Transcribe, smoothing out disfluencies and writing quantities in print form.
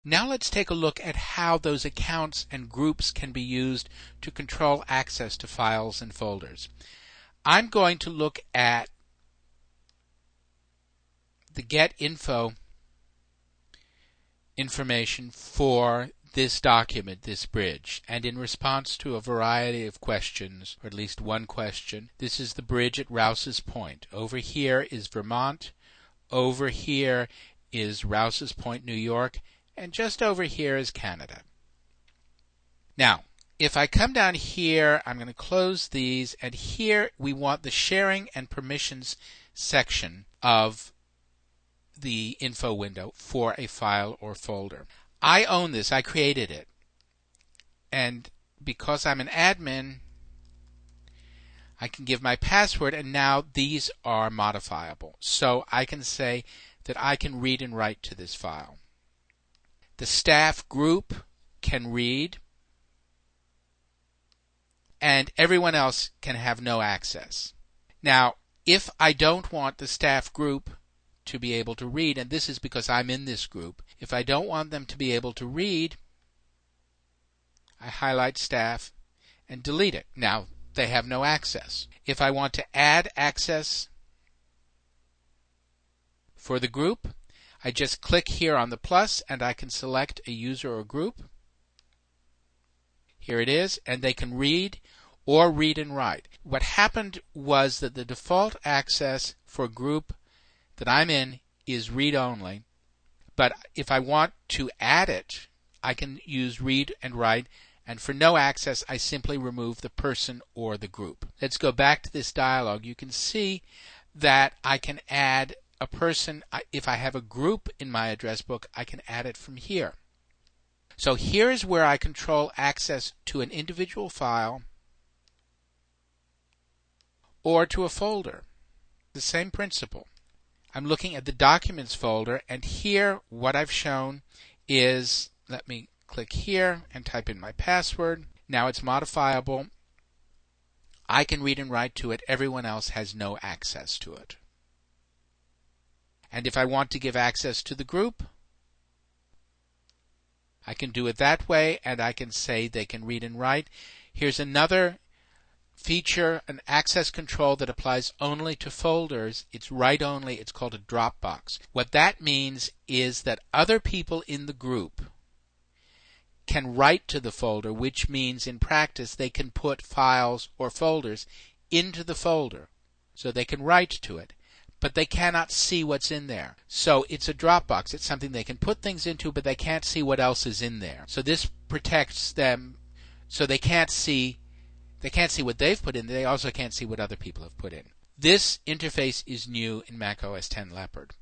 Now let's take a look at how those accounts and groups can be used to control access to files and folders. I'm going to look at the get info information for this document, this bridge, and in response to a variety of questions, or at least one question, this is the bridge at Rouse's Point. Over here is Vermont, over here is Rouse's Point, New York, and just over here is Canada. Now, if I come down here, I'm going to close these, and here we want the sharing and permissions section of the info window for a file or folder. I own this. I created it. And because I'm an admin, I can give my password, and now these are modifiable. So I can say that I can read and write to this file. The staff group can read, and everyone else can have no access. Now, if I don't want the staff group to be able to read, and this is because I'm in this group, if I don't want them to be able to read, I highlight staff and delete it. Now they have no access. If I want to add access for the group, I just click here on the plus and I can select a user or group. Here it is, and they can read or read and write. What happened was that the default access for a group that I'm in is read only, but if I want to add it, I can use read and write, and for no access I simply remove the person or the group. Let's go back to this dialog. You can see that I can add a person. If I have a group in my address book, I can add it from here. So here is where I control access to an individual file or to a folder. The same principle. I'm looking at the Documents folder, and here what I've shown is, let me click here and type in my password. Now it's modifiable. I can read and write to it. Everyone else has no access to it. And if I want to give access to the group, I can do it that way, and I can say they can read and write. Here's another feature, an access control that applies only to folders. It's write only. It's called a Dropbox. What that means is that other people in the group can write to the folder, which means in practice they can put files or folders into the folder. So they can write to it, but they cannot see what's in there. So it's a Dropbox. It's something they can put things into, but they can't see what else is in there. So this protects them, so they can't see what they've put in. They also can't see what other people have put in. This interface is new in Mac OS X Leopard.